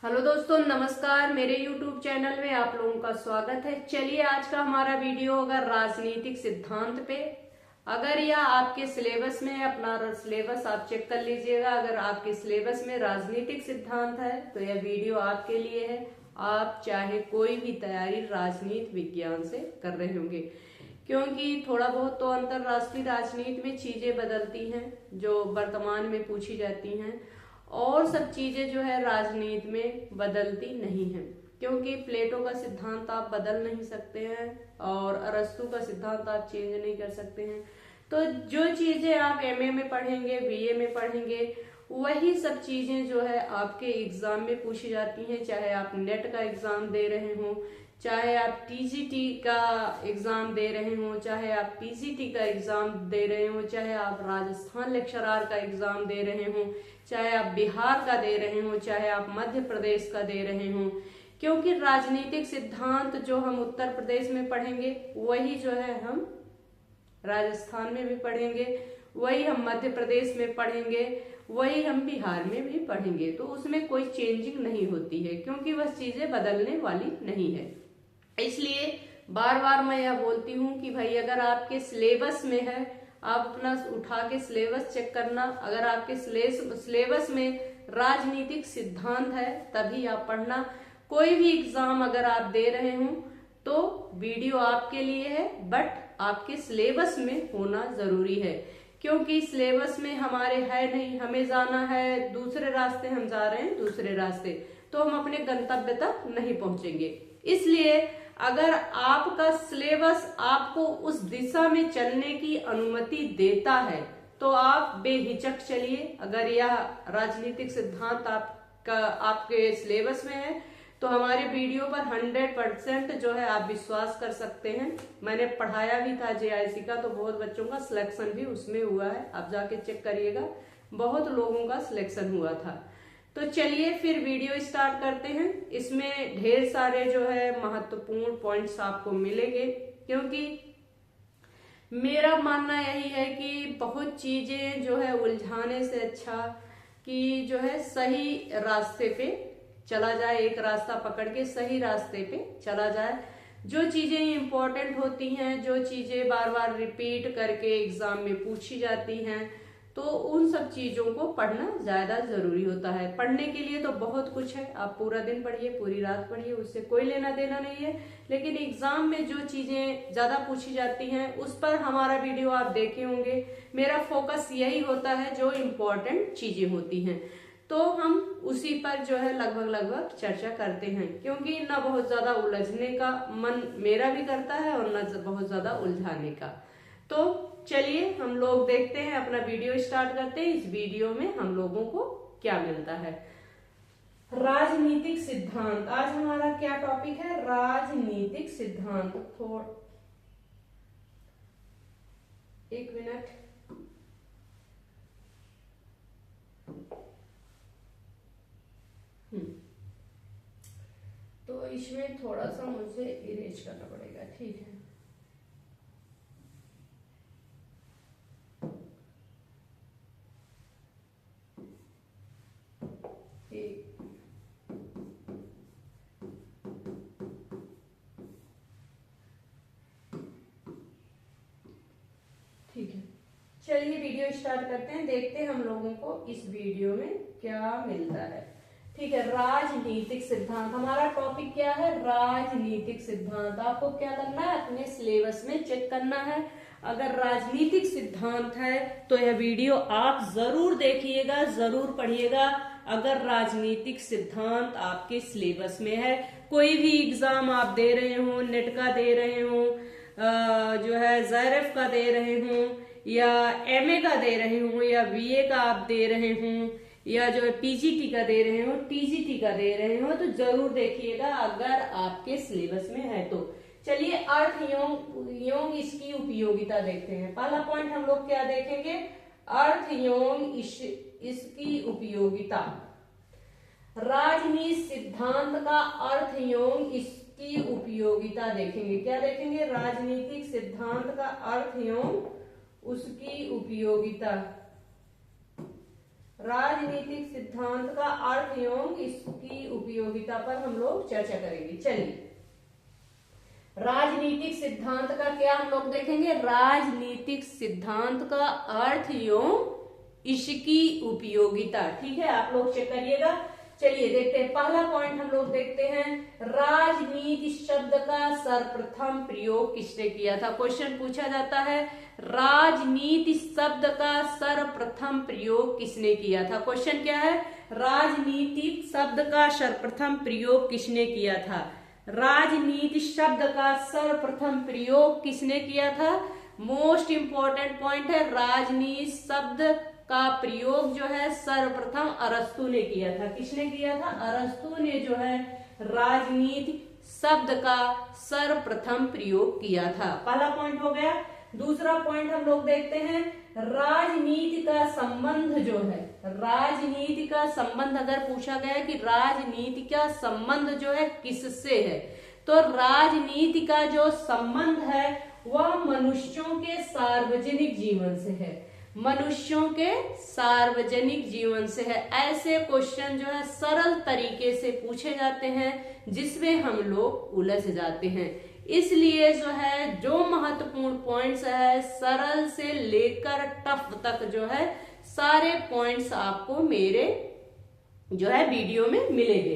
Hello दोस्तों, नमस्कार। मेरे YouTube चैनल में आप लोगों का स्वागत है। चलिए, आज का हमारा वीडियो होगा राजनीतिक सिद्धांत पे। अगर यह आपके सिलेबस में है, अपना सिलेबस आप चेक कर लीजिएगा। अगर आपके सिलेबस में राजनीतिक सिद्धांत है तो यह वीडियो आपके लिए है। आप चाहे कोई भी तैयारी राजनीति विज्ञान से कर रहे होंगे, क्योंकि थोड़ा बहुत तो अंतरराष्ट्रीय राजनीति में चीजें बदलती हैं जो वर्तमान में पूछी जाती हैं, और सब चीजें जो है राजनीति में बदलती नहीं है, क्योंकि प्लेटो का सिद्धांत आप बदल नहीं सकते हैं और अरस्तु का सिद्धांत आप चेंज नहीं कर सकते हैं। तो जो चीजें आप एमए में पढ़ेंगे, बीए में पढ़ेंगे, वही सब चीजें जो है आपके एग्जाम में पूछी जाती हैं। चाहे आप नेट का एग्जाम दे रहे हो, चाहे आप टीजीटी का एग्जाम दे रहे हो, चाहे आप पीजीटी का एग्जाम दे रहे हो, चाहे आप राजस्थान लेक्चरार का एग्जाम दे रहे हो, चाहे आप बिहार का दे रहे हो, चाहे आप मध्य प्रदेश का दे रहे हो। क्योंकि राजनीतिक सिद्धांत जो हम उत्तर प्रदेश में पढ़ेंगे वही जो है हम राजस्थान में भी पढ़ेंगे, वही हम मध्य प्रदेश में पढ़ेंगे, वही हम बिहार में भी पढ़ेंगे। तो उसमें कोई चेंजिंग नहीं होती है, क्योंकि वह चीजें बदलने वाली नहीं है। इसलिए बार बार मैं यह बोलती हूँ कि भाई अगर आपके सिलेबस में है, आप अपना उठा के सिलेबस चेक करना। अगर आपके सिलेबस में राजनीतिक सिद्धांत है तभी आप पढ़ना। कोई भी एग्जाम अगर आप दे रहे हो तो वीडियो आपके लिए है, बट आपके सिलेबस में होना जरूरी है, क्योंकि सिलेबस में हमारे है नहीं, हमें जाना है दूसरे रास्ते, हम जा रहे हैं दूसरे रास्ते, तो हम अपने गंतव्य तक नहीं पहुंचेंगे। इसलिए अगर आपका सिलेबस आपको उस दिशा में चलने की अनुमति देता है तो आप बेहिचक चलिए। अगर यह राजनीतिक सिद्धांत आपके सिलेबस में है तो हमारे वीडियो पर 100% जो है आप विश्वास कर सकते हैं। मैंने पढ़ाया भी था जेआईसी का, तो बहुत बच्चों का सिलेक्शन भी उसमें हुआ है। आप जाके चेक करिएगा, बहुत लोगों का सिलेक्शन हुआ था। तो चलिए फिर वीडियो स्टार्ट करते हैं। इसमें ढेर सारे जो है महत्वपूर्ण पॉइंट्स आपको मिलेंगे, क्योंकि मेरा मानना यही है कि बहुत चीजें जो है उलझाने से अच्छा कि जो है सही रास्ते पे चला जाए, एक रास्ता पकड़ के सही रास्ते पे चला जाए। जो चीजें इंपॉर्टेंट होती हैं, जो चीजें बार बार रिपीट करके एग्जाम में पूछी जाती हैं, तो उन सब चीजों को पढ़ना ज्यादा जरूरी होता है। पढ़ने के लिए तो बहुत कुछ है, आप पूरा दिन पढ़िए, पूरी रात पढ़िए, उससे कोई लेना देना नहीं है। लेकिन एग्जाम में जो चीजें ज्यादा पूछी जाती हैं उस पर हमारा वीडियो आप देखे होंगे। मेरा फोकस यही होता है, जो इम्पोर्टेंट चीजें होती हैं तो हम उसी पर जो है लगभग चर्चा करते हैं, क्योंकि ना बहुत ज्यादा उलझने का मन मेरा भी करता है और ना बहुत ज्यादा उलझाने का। तो चलिए हम लोग देखते हैं, अपना वीडियो स्टार्ट करते हैं। इस वीडियो में हम लोगों को क्या मिलता है। राजनीतिक सिद्धांत, आज हमारा क्या टॉपिक है? राजनीतिक सिद्धांत। एक मिनट, तो इसमें थोड़ा सा मुझे इरेज करना पड़ेगा, ठीक है। ठीक है, चलिए वीडियो स्टार्ट करते हैं। देखते हैं हम लोगों को इस वीडियो में क्या मिलता है। ठीक है, राजनीतिक सिद्धांत हमारा टॉपिक क्या है? राजनीतिक सिद्धांत। आपको क्या करना है? अपने सिलेबस में चेक करना है। अगर राजनीतिक सिद्धांत है तो यह वीडियो आप जरूर देखिएगा, जरूर पढ़िएगा। अगर राजनीतिक सिद्धांत आपके सिलेबस में है, कोई भी एग्जाम आप दे रहे हो, नेट का दे रहे हो, जो है जेआरएफ का दे रहे हो, या एमए का दे रहे हो, या बीए का आप दे रहे हो, या जो है पीजीटी का दे रहे हो, टीजीटी का दे रहे हो, तो जरूर देखिएगा अगर आपके सिलेबस में है तो। चलिए अर्थ योग इसकी उपयोगिता देखते हैं। पहला पॉइंट हम लोग क्या देखेंगे? अर्थ योग इसकी उपयोगिता। राजनीति सिद्धांत का अर्थ योग इसकी उपयोगिता देखेंगे। क्या देखेंगे? राजनीतिक सिद्धांत का अर्थ योग उसकी उपयोगिता। राजनीतिक सिद्धांत का अर्थ एवं इसकी उपयोगिता पर हम लोग चर्चा करेंगे। चलिए, राजनीतिक सिद्धांत का क्या हम लोग देखेंगे, राजनीतिक सिद्धांत का अर्थ एवं इसकी उपयोगिता। ठीक है, आप लोग चेक करिएगा। चलिए देखते हैं, पहला पॉइंट हम लोग देखते हैं, राजनीति शब्द का सर्वप्रथम प्रयोग किसने किया था। क्वेश्चन पूछा जाता है, राजनीति शब्द का सर्वप्रथम प्रयोग किसने किया था। क्वेश्चन क्या है, राजनीतिक शब्द का सर्वप्रथम प्रयोग किसने किया था। राजनीति शब्द का सर्वप्रथम प्रयोग किसने किया था। मोस्ट इंपॉर्टेंट पॉइंट है, राजनीति शब्द का प्रयोग जो है सर्वप्रथम अरस्तु ने किया था। किसने किया था, अरस्तु ने जो है राजनीति शब्द का सर्वप्रथम प्रयोग किया था। पहला पॉइंट हो गया। दूसरा पॉइंट हम लोग देखते हैं, राजनीति का संबंध जो है, राजनीति का संबंध अगर पूछा गया कि राजनीति का संबंध जो है किससे है, तो राजनीति का जो संबंध है वह मनुष्यों के सार्वजनिक जीवन से है, मनुष्यों के सार्वजनिक जीवन से है। ऐसे क्वेश्चन जो है सरल तरीके से पूछे जाते हैं जिसमें हम लोग उलझ जाते हैं। इसलिए जो है जो महत्वपूर्ण पॉइंट्स है सरल से लेकर टफ तक जो है सारे पॉइंट्स आपको मेरे जो है वीडियो में मिलेंगे।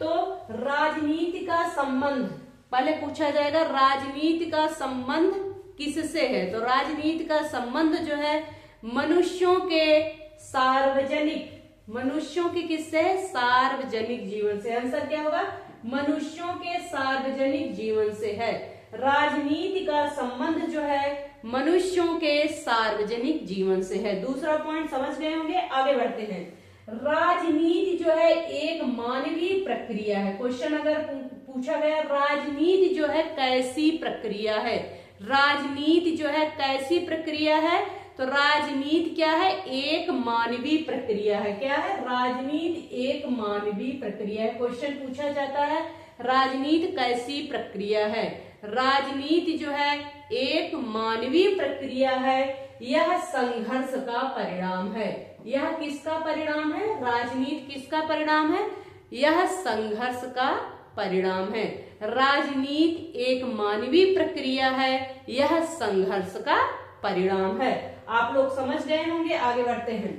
तो राजनीति का संबंध पहले पूछा जाएगा, राजनीति का संबंध किससे है। तो राजनीति का संबंध जो है मनुष्यों के सार्वजनिक, मनुष्यों के किससे, सार्वजनिक जीवन से। आंसर क्या होगा, मनुष्यों के सार्वजनिक जीवन से है। राजनीति का संबंध जो है मनुष्यों के सार्वजनिक जीवन से है। दूसरा पॉइंट समझ गए होंगे, आगे बढ़ते हैं। राजनीति जो है एक मानवीय प्रक्रिया है। क्वेश्चन अगर पूछा गया राजनीति जो है कैसी प्रक्रिया है, राजनीति जो है कैसी प्रक्रिया है, तो राजनीति क्या है, एक मानवीय प्रक्रिया है। क्या है, राजनीति एक मानवीय प्रक्रिया है। क्वेश्चन पूछा जाता है राजनीति कैसी प्रक्रिया है, राजनीति जो है एक मानवीय प्रक्रिया है, यह संघर्ष का परिणाम है। यह किसका परिणाम है, राजनीति किसका परिणाम है, यह संघर्ष का परिणाम है। राजनीति एक मानवीय प्रक्रिया है, यह संघर्ष का परिणाम है। आप लोग समझ गए होंगे, आगे बढ़ते हैं।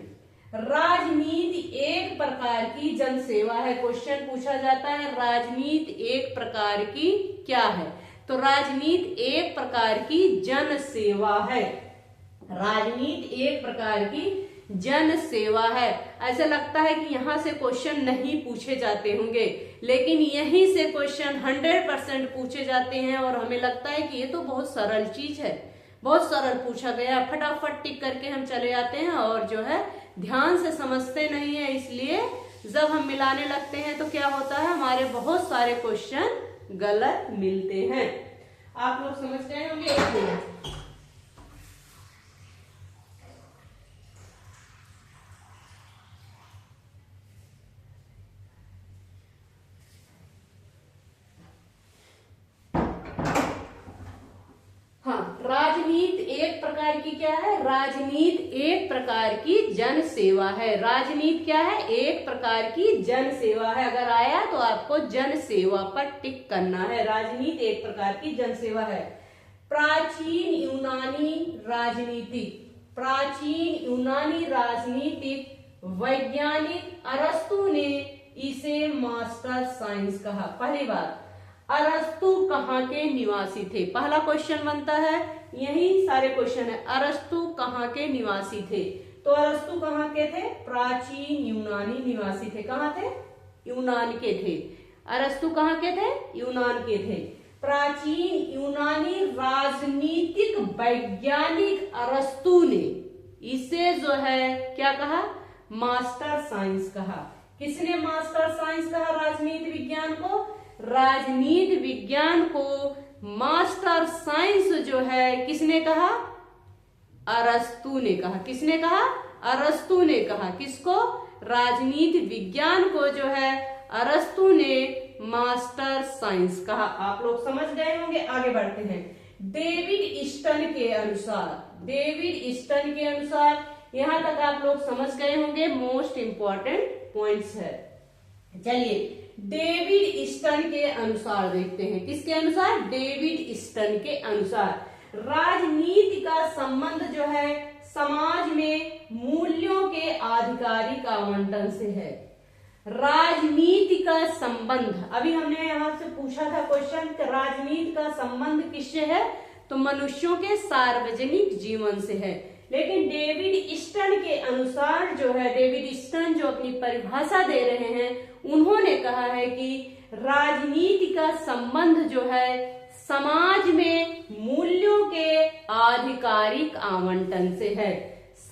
राजनीति एक प्रकार की जनसेवा है। क्वेश्चन पूछा जाता है राजनीति एक प्रकार की क्या है, तो राजनीति एक प्रकार की जनसेवा है। राजनीति एक प्रकार की जन सेवा है। ऐसा लगता है कि यहाँ से क्वेश्चन नहीं पूछे जाते होंगे, लेकिन यहीं से क्वेश्चन 100% पूछे जाते हैं और हमें लगता है कि ये तो बहुत सरल चीज है, बहुत सरल पूछा गया, फटाफट टिक करके हम चले जाते हैं और जो है ध्यान से समझते नहीं है। इसलिए जब हम मिलाने लगते हैं तो क्या होता है, हमारे बहुत सारे क्वेश्चन गलत मिलते हैं। आप लोग समझ गए होंगे। एक मिनट, राजनीति एक प्रकार की क्या है, राजनीति एक प्रकार की जन सेवा है। राजनीति क्या है, एक प्रकार की जन सेवा है। अगर आया तो आपको जन सेवा पर टिक करना है। राजनीति एक प्रकार की जन सेवा है। प्राचीन यूनानी राजनीति, प्राचीन यूनानी राजनीतिक वैज्ञानिक अरस्तु ने इसे मास्टर साइंस कहा। पहली बात, अरस्तु कहाँ के निवासी थे, पहला क्वेश्चन बनता है, यही सारे क्वेश्चन है। अरस्तु कहाँ के निवासी थे, तो अरस्तु कहाँ के थे, प्राचीन यूनानी निवासी थे। कहाँ थे, यूनान के थे। अरस्तु कहाँ के थे, यूनान के थे। प्राचीन यूनानी राजनीतिक वैज्ञानिक अरस्तु ने इसे जो है क्या कहा, मास्टर साइंस कहा। किसने मास्टर साइंस कहा राजनीति विज्ञान को, राजनीति विज्ञान को मास्टर साइंस जो है किसने कहा, अरस्तु ने कहा। किसने कहा, अरस्तु ने कहा। किसको, राजनीति विज्ञान को जो है अरस्तु ने मास्टर साइंस कहा। आप लोग समझ गए होंगे, आगे बढ़ते हैं। डेविड स्टन के अनुसार, डेविड स्टन के अनुसार यहाँ तक आप लोग समझ गए होंगे, मोस्ट इंपॉर्टेंट पॉइंट्स है। चलिए डेविड स्टर्न के अनुसार देखते हैं, किसके अनुसार? डेविड स्टर्न के अनुसार राजनीति का संबंध जो है समाज में मूल्यों के आधिकारिक आवंटन से है। राजनीति का संबंध, अभी हमने यहां से पूछा था क्वेश्चन, राजनीति का संबंध किससे है? तो मनुष्यों के सार्वजनिक जीवन से है। लेकिन डेविड स्टर्न के अनुसार जो है, डेविड स्टर्न जो अपनी परिभाषा दे रहे हैं, उन्होंने कहा है कि राजनीति का संबंध जो है समाज में मूल्यों के आधिकारिक आवंटन से है।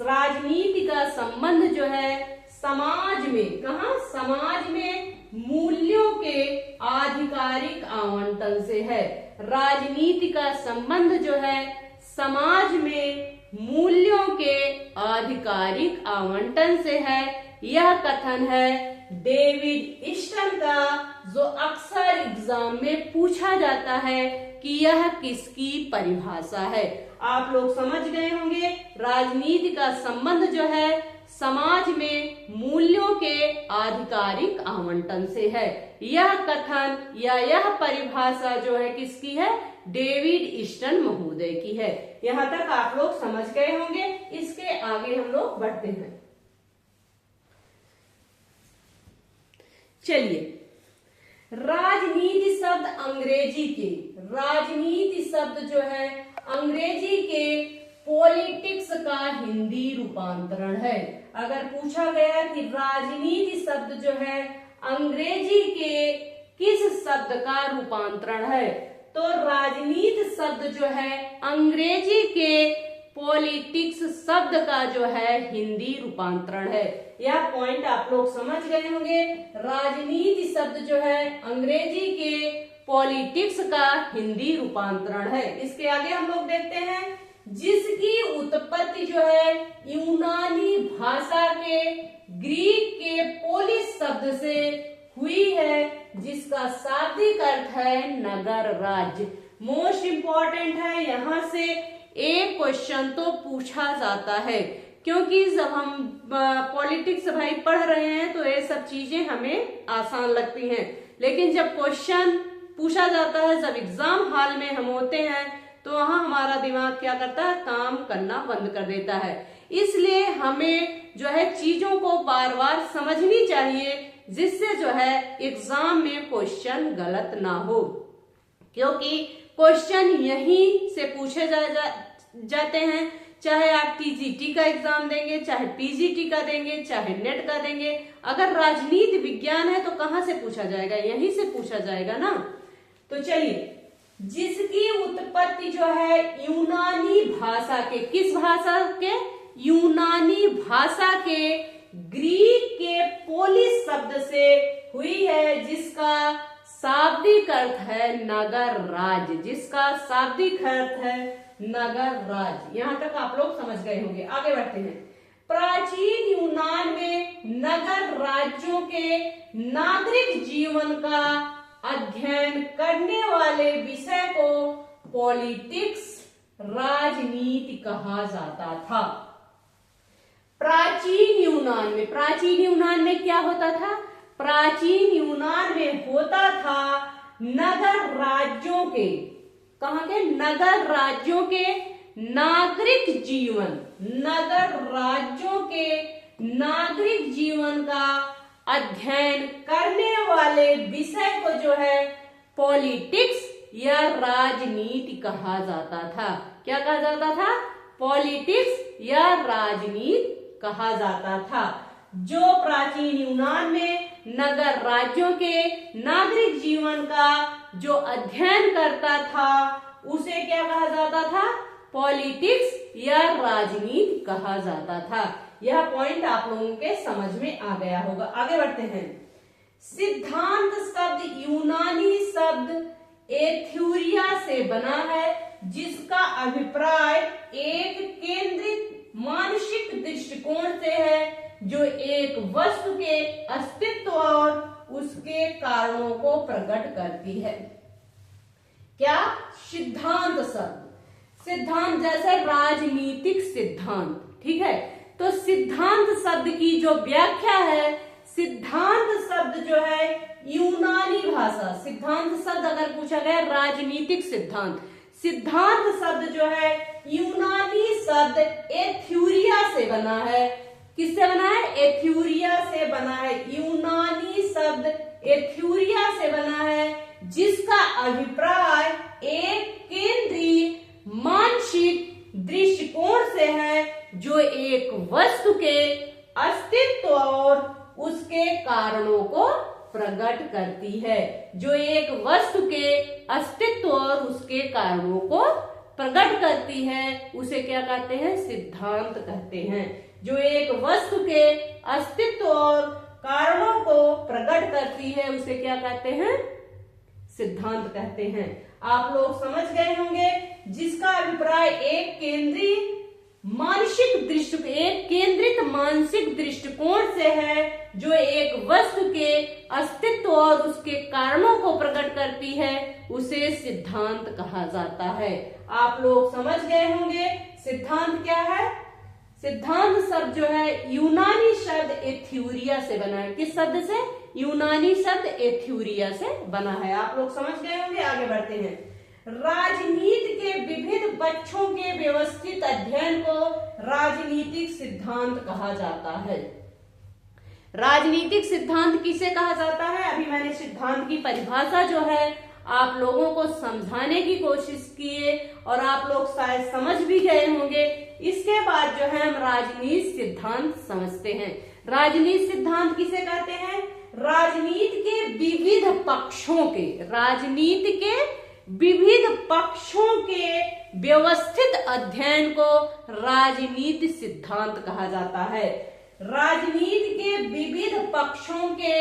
राजनीति का संबंध जो है समाज में, कहा? समाज में मूल्यों के आधिकारिक आवंटन से है। राजनीति का संबंध जो है समाज में मूल्यों के आधिकारिक आवंटन से है। यह कथन है डेविड स्टर्न का, जो अक्सर एग्जाम में पूछा जाता है कि यह किसकी परिभाषा है। आप लोग समझ गए होंगे, राजनीति का संबंध जो है समाज में मूल्यों के आधिकारिक आवंटन से है। यह कथन या यह परिभाषा जो है किसकी है? डेविड स्टर्न महोदय की है। यहां तक आप लोग समझ गए होंगे। इसके आगे हम लोग बढ़ते हैं। चलिए, राजनीति शब्द अंग्रेजी के, राजनीति शब्द जो है अंग्रेजी के पॉलिटिक्स का हिंदी रूपांतरण है। अगर पूछा गया कि राजनीति शब्द जो है अंग्रेजी के किस शब्द का रूपांतरण है, तो राजनीति शब्द जो है अंग्रेजी के पॉलिटिक्स शब्द का जो है हिंदी रूपांतरण है। यह पॉइंट आप लोग समझ गए होंगे। राजनीति शब्द जो है अंग्रेजी के पॉलिटिक्स का हिंदी रूपांतरण है। इसके आगे हम लोग देखते हैं, जिसकी उत्पत्ति जो है यूनानी भाषा के ग्रीक के पोलिस शब्द से हुई है, जिसका शाब्दिक अर्थ है नगर राज्य। मोस्ट इंपॉर्टेंट है, यहां से एक क्वेश्चन तो पूछा जाता है, क्योंकि जब हम पॉलिटिक्स भाई पढ़ रहे हैं तो ये सब चीजें हमें आसान लगती हैं, लेकिन जब क्वेश्चन पूछा जाता है, जब एग्जाम हॉल में हम होते हैं, तो वहां हमारा दिमाग क्या करता है? काम करना बंद कर देता है। इसलिए हमें जो है चीजों को बार बार समझनी चाहिए, जिससे जो है एग्जाम में क्वेश्चन गलत ना हो, क्योंकि क्वेश्चन यहीं से पूछे जाते हैं। चाहे आप टीजीटी का एग्जाम देंगे, चाहे पीजीटी का देंगे, चाहे नेट का देंगे, अगर राजनीति विज्ञान है तो कहां से पूछा जाएगा? यहीं से पूछा जाएगा ना। तो चलिए, जिसकी उत्पत्ति जो है यूनानी भाषा के, किस भाषा के? यूनानी भाषा के ग्रीक के पोलिस शब्द से हुई है, जिसका शाब्दिक अर्थ है नगर राज्य, जिसका शाब्दिक अर्थ है नगर राज्य। यहां तक आप लोग समझ गए होंगे। आगे बढ़ते हैं। प्राचीन यूनान में नगर राज्यों के नागरिक जीवन का अध्ययन करने वाले विषय को पॉलिटिक्स, राजनीति कहा जाता था। प्राचीन यूनान में क्या होता था? प्राचीन यूनान में होता था नगर राज्यों के, कहां के? नगर राज्यों के नागरिक जीवन, नगर राज्यों के नागरिक जीवन का अध्ययन करने वाले विषय को जो है पॉलिटिक्स या राजनीति कहा जाता था। क्या कहा जाता था? पॉलिटिक्स या राजनीति कहा जाता था। जो प्राचीन यूनान में नगर राज्यों के नागरिक जीवन का जो अध्ययन करता था, उसे क्या कहा जाता था? पॉलिटिक्स या राजनीति कहा जाता था। यह पॉइंट आप लोगों के समझ में आ गया होगा। आगे बढ़ते हैं। सिद्धांत शब्द यूनानी शब्द एथ्यूरिया से बना है, जिसका अभिप्राय एक केंद्रित मानसिक दृष्टिकोण से है, जो एक वस्तु के अस्तित्व और उसके कारणों को प्रकट करती है। क्या? सिद्धांत शब्द, सिद्धांत जैसे राजनीतिक सिद्धांत, ठीक है। तो सिद्धांत शब्द की जो व्याख्या है, सिद्धांत शब्द जो है यूनानी भाषा, सिद्धांत शब्द अगर पूछा गया राजनीतिक सिद्धांत, सिद्धांत शब्द जो है यूनानी शब्द एथ्यूरिया से बना है। किससे बना है? एथ्यूरिया से बना है। यूनानी शब्द एथ्यूरिया से बना है, जिसका अभिप्राय एक केंद्रीय मानसिक दृष्टिकोण से है, जो एक वस्तु के अस्तित्व और उसके कारणों को प्रकट करती है, जो एक वस्तु के अस्तित्व और उसके कारणों को प्रकट करती है, उसे क्या कहते हैं? सिद्धांत कहते हैं। जो एक वस्तु के अस्तित्व और कारणों को प्रकट करती है, उसे क्या कहते हैं? सिद्धांत कहते हैं। आप लोग समझ गए होंगे, जिसका अभिप्राय एक केंद्रित मानसिक दृष्टिकोण से है, जो एक वस्तु के अस्तित्व और उसके कारणों को प्रकट करती है, उसे सिद्धांत कहा जाता है। आप लोग समझ गए होंगे सिद्धांत क्या है। सिद्धांत शब्द जो है यूनानी शब्द एथ्यूरिया से बना है। किस शब्द से? यूनानी शब्द एथ्यूरिया से बना है। आप लोग समझ गए होंगे। आगे बढ़ते हैं। राजनीति के विविध पक्षों के व्यवस्थित अध्ययन को राजनीतिक सिद्धांत कहा जाता है। राजनीतिक सिद्धांत किसे कहा जाता है? अभी मैंने सिद्धांत की परिभाषा जो है आप लोगों को समझाने की कोशिश की है और आप लोग शायद समझ भी गए होंगे। इसके बाद जो है हम राजनीति सिद्धांत समझते हैं। राजनीति सिद्धांत किसे कहते हैं? राजनीति के विविध पक्षों के, राजनीति के विविध पक्षों के व्यवस्थित अध्ययन को राजनीति सिद्धांत कहा जाता है। राजनीति के विविध पक्षों के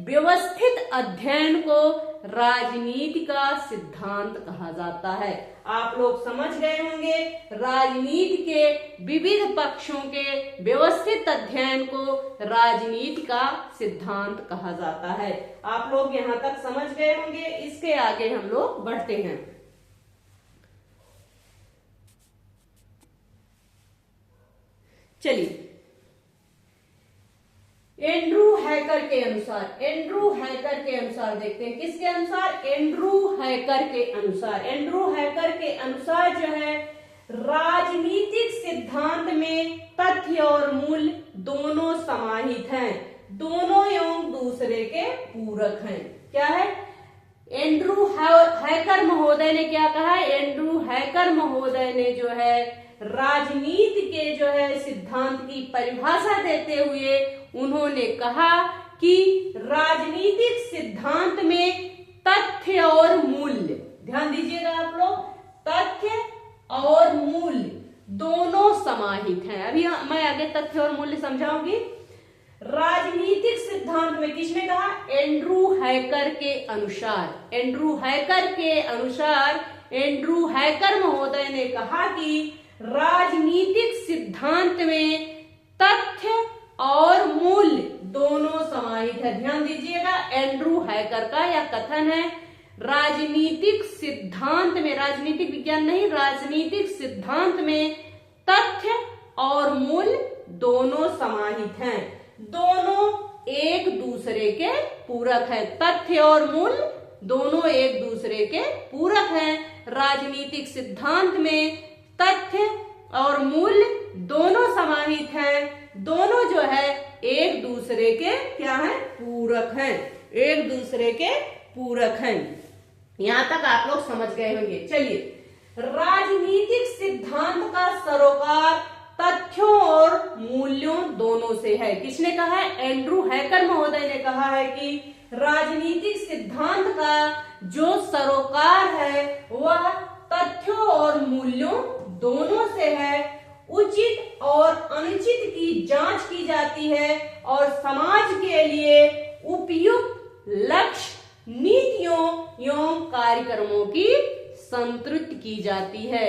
व्यवस्थित अध्ययन को राजनीति का सिद्धांत कहा जाता है। आप लोग समझ गए होंगे, राजनीति के विविध पक्षों के व्यवस्थित अध्ययन को राजनीति का सिद्धांत कहा जाता है। आप लोग यहां तक समझ गए होंगे। इसके आगे हम लोग बढ़ते हैं। चलिए, एंड्रू हैकर के अनुसार, एंड्रू हैकर के अनुसार देखते हैं। किसके अनुसार? एंड्रू हैकर के अनुसार। एंड्रू हैकर के अनुसार जो है राजनीतिक सिद्धांत में तथ्य और मूल्य दोनों समाहित हैं, दोनों एवं दूसरे के पूरक हैं। क्या है? एंड्रू हैकर महोदय ने क्या कहा? एंड्रू हैकर महोदय ने जो है राजनीति के जो है सिद्धांत की परिभाषा देते हुए उन्होंने कहा कि राजनीतिक सिद्धांत में तथ्य और मूल्य, ध्यान दीजिएगा आप लोग, तथ्य और मूल्य दोनों समाहित हैं। अभी मैं आगे तथ्य और मूल्य समझाऊंगी। राजनीतिक सिद्धांत में किसने कहा? एंड्रू हैकर के अनुसार। एंड्रू हैकर के अनुसार एंड्रू हैकर महोदय ने कहा कि राजनीतिक सिद्धांत में तथ्य और मूल्य दोनों समाहित है। ध्यान दीजिएगा, एंड्रू हैकर का यह कथन है। राजनीतिक सिद्धांत में, राजनीतिक विज्ञान नहीं, राजनीतिक सिद्धांत में तथ्य और मूल्य दोनों समाहित हैं, दोनों एक दूसरे के पूरक है। तथ्य और मूल्य दोनों एक दूसरे के पूरक हैं। राजनीतिक सिद्धांत में तथ्य और मूल्य दोनों समाहित हैं, दोनों जो है एक दूसरे के क्या है? पूरक हैं, एक दूसरे के पूरक हैं। यहां तक आप लोग समझ गए होंगे। चलिए, राजनीतिक सिद्धांत का सरोकार तथ्यों और मूल्यों दोनों से है। किसने कहा है? एंड्रू हैकर महोदय ने कहा है कि राजनीतिक सिद्धांत का जो सरोकार है वह तथ्यों और मूल्यों दोनों से है। उचित और अनुचित की जांच की जाती है और समाज के लिए उपयुक्त लक्ष्य, नीतियों एवं कार्यक्रमों की संतृप्ति की जाती है।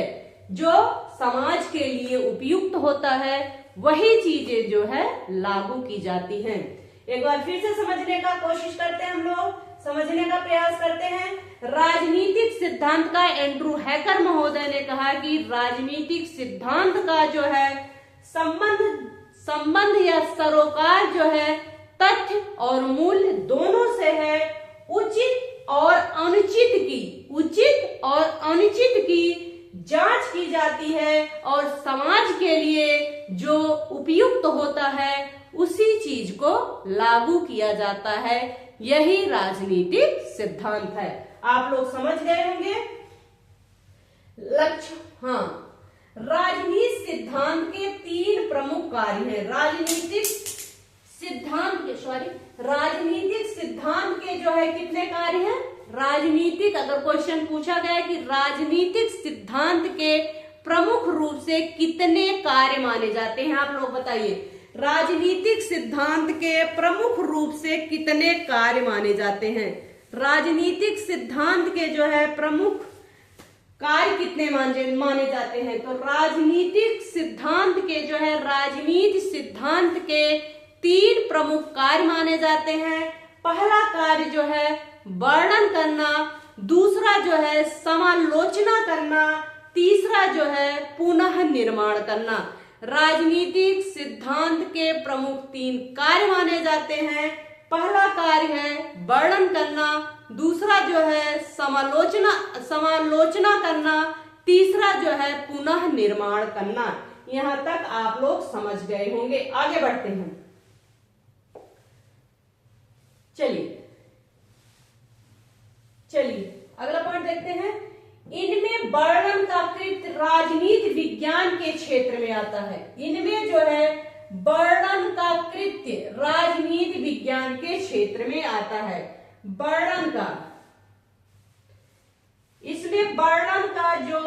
जो समाज के लिए उपयुक्त होता है वही चीजें जो है लागू की जाती हैं। एक बार फिर से समझने का कोशिश करते हैं, हम लोग समझने का प्रयास करते हैं। राजनीतिक सिद्धांत का एंड्रू हैकर महोदय ने कहा कि राजनीतिक सिद्धांत का जो है संबंध संबंध या सरोकार जो है तथ्य और मूल्य दोनों से है। उचित और अनुचित की जांच की जाती है और समाज के लिए जो उपयुक्त होता है उसी चीज को लागू किया जाता है। यही राजनीतिक सिद्धांत है। आप लोग समझ गए होंगे लक्ष्य। हाँ, राजनीतिक सिद्धांत के 3 प्रमुख कार्य हैं। राजनीतिक सिद्धांत के जो है कितने कार्य हैं? राजनीतिक, अगर क्वेश्चन पूछा गया कि राजनीतिक सिद्धांत के प्रमुख रूप से कितने कार्य माने जाते हैं, आप लोग बताइए। राजनीतिक सिद्धांत के प्रमुख रूप से कितने कार्य माने जाते हैं? राजनीतिक सिद्धांत के जो है प्रमुख कार्य कितने माने जाते हैं? तो राजनीतिक सिद्धांत के जो है राजनीति सिद्धांत के 3 प्रमुख कार्य माने जाते हैं। पहला कार्य जो है वर्णन करना, दूसरा जो है समालोचना करना, तीसरा जो है पुनः निर्माण करना। राजनीतिक सिद्धांत के प्रमुख 3 कार्य माने जाते हैं। पहला कार्य है वर्णन करना, दूसरा जो है समालोचना करना, तीसरा जो है पुनः निर्माण करना। यहां तक आप लोग समझ गए होंगे। आगे बढ़ते हैं। चलिए अगला पॉइंट देखते हैं। इनमें वर्णन का कृत्य राजनीति विज्ञान के क्षेत्र में आता है। इनमें जो है वर्णन का कृत्य राजनीति विज्ञान के क्षेत्र में आता है। वर्णन का, इसमें वर्णन का जो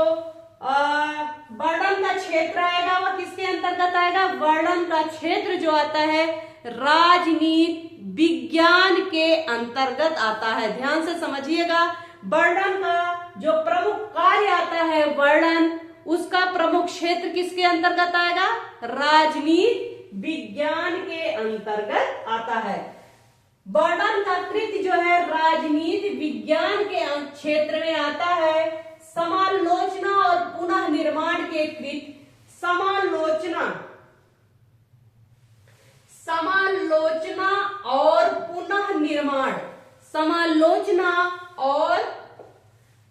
वर्णन का क्षेत्र आएगा वह किसके अंतर्गत आएगा? वर्णन का क्षेत्र जो आता है राजनीति विज्ञान के अंतर्गत आता है। ध्यान से समझिएगा। वर्णन का जो प्रमुख कार्य आता है वर्णन, उसका प्रमुख क्षेत्र किसके अंतर्गत आएगा? राजनीति विज्ञान के अंतर्गत आता है। वर्णन का कृत्य जो है राजनीति विज्ञान के क्षेत्र में आता है। समालोचना और पुनः निर्माण के कृत्य समालोचना और पुनः निर्माण, समालोचना और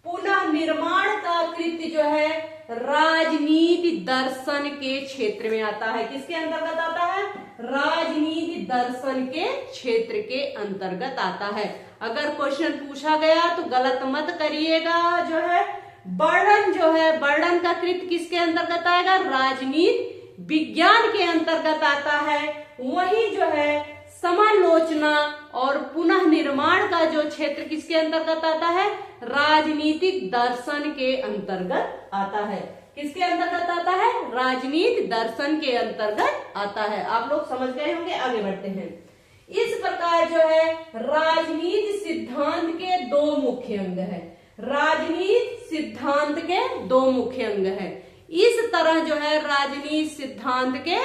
पुनः निर्माण का कृत्य जो है राजनीति दर्शन के क्षेत्र में आता है। किसके अंतर्गत आता है? राजनीति दर्शन के क्षेत्र के अंतर्गत आता है। अगर क्वेश्चन पूछा गया तो गलत मत करिएगा। जो है वर्णन जो है वर्णन का कृत्य किसके अंतर्गत आएगा? राजनीति विज्ञान के अंतर्गत आता है। वही जो है समालोचना और पुनः निर्माण का जो क्षेत्र किसके अंतर्गत आता है? राजनीतिक दर्शन के अंतर्गत आता है। किसके अंतर्गत आता है? राजनीति दर्शन के अंतर्गत आता है। आप लोग समझ गए होंगे। आगे बढ़ते हैं। इस प्रकार जो है राजनीति सिद्धांत के 2 मुख्य अंग है। राजनीति सिद्धांत के 2 मुख्य अंग है। इस तरह जो है राजनीति सिद्धांत के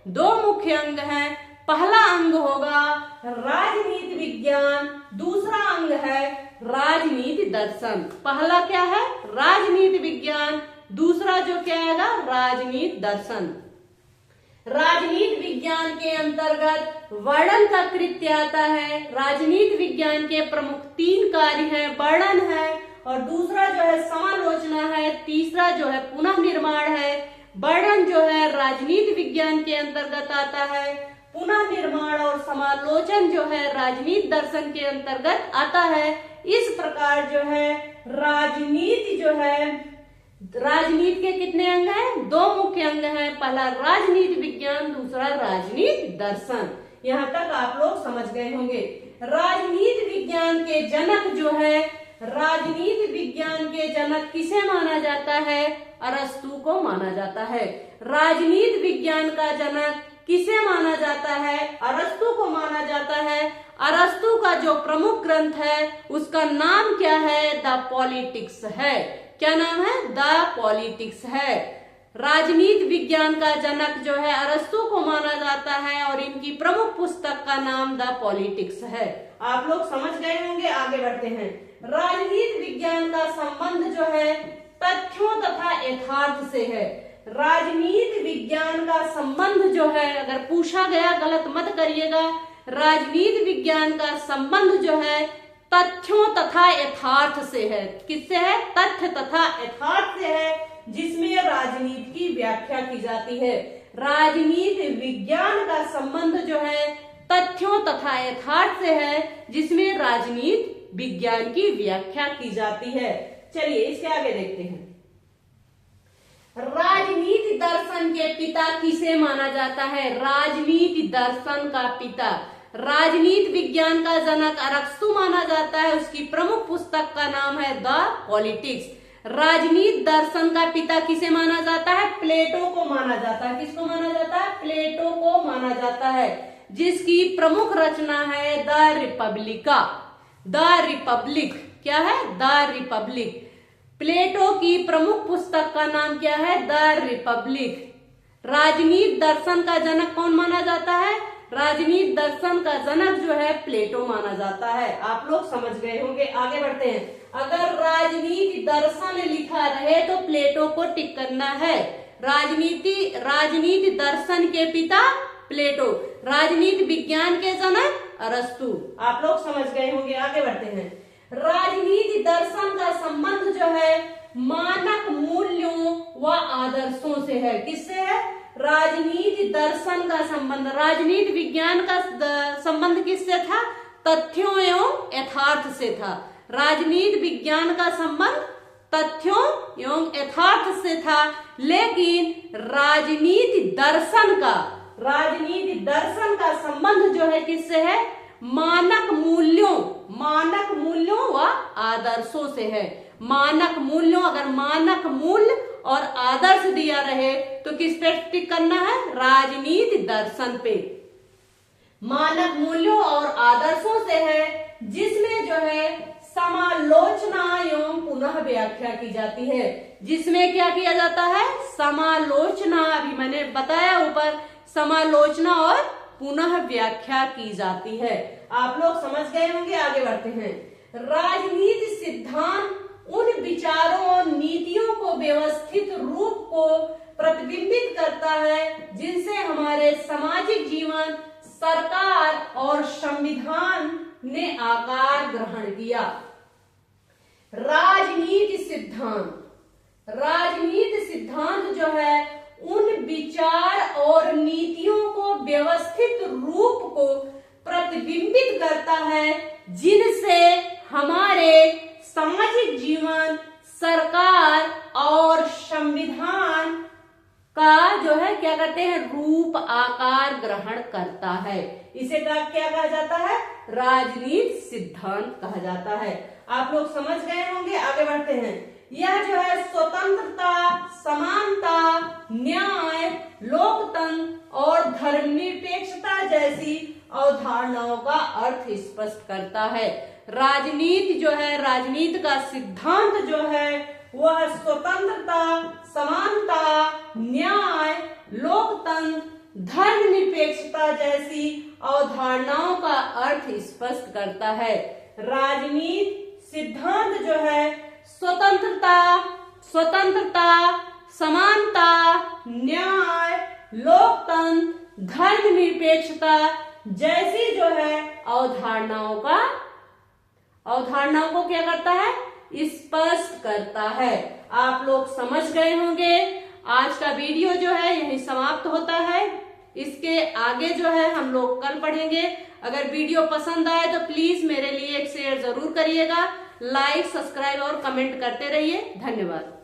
2 मुख्य अंग हैं। पहला अंग होगा राजनीति विज्ञान, दूसरा अंग है राजनीति दर्शन। पहला क्या है? राजनीति विज्ञान, दूसरा जो क्या आएगा? राजनीति दर्शन। राजनीति विज्ञान के अंतर्गत वर्णन का कृत्य आता है। राजनीति विज्ञान के प्रमुख 3 कार्य हैं, वर्णन है और दूसरा जो है समालोचना है, तीसरा जो है पुनः निर्माण है। वर्णन जो है राजनीति विज्ञान के अंतर्गत आता है, पुनः निर्माण और समालोचन जो है राजनीति दर्शन के अंतर्गत आता है। इस प्रकार जो है राजनीति जो है राजनीति के कितने अंग हैं? 2 मुख्य अंग हैं। पहला राजनीति विज्ञान, दूसरा राजनीति दर्शन। यहाँ तक आप लोग समझ गए होंगे। राजनीति विज्ञान के जनक जो है, राजनीति विज्ञान के जनक किसे माना जाता है? अरस्तु को माना जाता है। राजनीति विज्ञान का जनक किसे माना जाता है? अरस्तु को माना जाता है। अरस्तु का जो प्रमुख ग्रंथ है उसका नाम क्या है? द पॉलिटिक्स है। क्या नाम है? द पॉलिटिक्स है। राजनीति विज्ञान का जनक जो है अरस्तु को माना जाता है और इनकी प्रमुख पुस्तक का नाम द पॉलिटिक्स है। आप लोग समझ गए होंगे। आगे बढ़ते हैं। राजनीति विज्ञान का संबंध जो है तथ्यों तथा यथार्थ से है। राजनीति विज्ञान का संबंध जो है, अगर पूछा गया गलत मत करिएगा, राजनीति विज्ञान का संबंध जो है तथ्यों तथा यथार्थ से है। किससे है? तथ्य तथा यथार्थ से है, जिसमें राजनीति की व्याख्या की जाती है। राजनीति विज्ञान का संबंध जो है तथ्यों तथा यथार्थ से है, जिसमें राजनीति विज्ञान की व्याख्या की जाती है। चलिए इसके आगे देखते हैं। राजनीति दर्शन के पिता किसे माना जाता है? राजनीति दर्शन का पिता, राजनीति विज्ञान का जनक अरस्तु माना जाता है। उसकी प्रमुख पुस्तक का नाम है द पॉलिटिक्स। राजनीति दर्शन का पिता किसे माना जाता है? प्लेटो को माना जाता है। किसको माना जाता है? प्लेटो को माना जाता है, जिसकी प्रमुख रचना है द रिपब्लिका। द रिपब्लिक क्या है? The Republic. प्लेटो की प्रमुख पुस्तक का नाम क्या है? The Republic. राजनीति दर्शन का जनक कौन माना जाता है? राजनीति दर्शन का जनक जो है प्लेटो माना जाता है। आप लोग समझ गए होंगे। आगे बढ़ते हैं। अगर राजनीति दर्शन लिखा रहे तो प्लेटो को टिक करना है। राजनीति दर्शन के पिता प्लेटो, राजनीति विज्ञान के जनक अरस्तु। आप लोग समझ गए होंगे। आगे बढ़ते हैं। राजनीति दर्शन का संबंध जो है मानक मूल्यों व आदर्शों से है। किससे है? राजनीति दर्शन का संबंध, राजनीति विज्ञान का संबंध किससे था? तथ्यों एवं यथार्थ से था। राजनीति विज्ञान का संबंध तथ्यों एवं यथार्थ से था, लेकिन राजनीति दर्शन का संबंध जो है किससे है? मानक मूल्यों व आदर्शों से है। मानक मूल्यों, अगर मानक मूल्य और आदर्श दिया रहे तो किस पे टिक करना है? राजनीति दर्शन पे। मानक मूल्यों और आदर्शों से है, जिसमें जो है समालोचना एवं पुनः व्याख्या की जाती है। जिसमें क्या किया जाता है? समालोचना, अभी मैंने बताया ऊपर, समालोचना और पुनः व्याख्या की जाती है। आप लोग समझ गए होंगे। आगे बढ़ते हैं। राजनीति सिद्धांत उन विचारों और नीतियों को व्यवस्थित रूप को प्रतिबिंबित करता है, जिनसे हमारे सामाजिक जीवन, सरकार और संविधान ने आकार ग्रहण किया। राजनीति सिद्धांत जो है उन विचार और नीतियों को व्यवस्थित रूप को प्रतिबिंबित करता है, जिनसे हमारे सामाजिक जीवन, सरकार और संविधान का जो है क्या कहते हैं? रूप आकार ग्रहण करता है। इसे क्या कहा जाता है? राजनीति सिद्धांत कहा जाता है। आप लोग समझ गए होंगे। आगे बढ़ते हैं। यह जो है स्वतंत्रता, समानता, न्याय, लोकतंत्र और धर्मनिरपेक्षता जैसी अवधारणाओं का अर्थ स्पष्ट करता है। राजनीति जो है, राजनीति का सिद्धांत जो है वह स्वतंत्रता, समानता, न्याय, लोकतंत्र, धर्मनिरपेक्षता जैसी अवधारणाओं का अर्थ स्पष्ट करता है। राजनीति सिद्धांत जो है स्वतंत्रता, समानता, न्याय, लोकतंत्र, धर्मनिरपेक्षता जैसी जो है अवधारणाओं को क्या करता है? स्पष्ट करता है। आप लोग समझ गए होंगे। आज का वीडियो जो है यही समाप्त होता है। इसके आगे जो है हम लोग कल पढ़ेंगे। अगर वीडियो पसंद आए तो प्लीज मेरे लिए एक शेयर जरूर करिएगा। लाइक, सब्सक्राइब और कमेंट करते रहिए। धन्यवाद।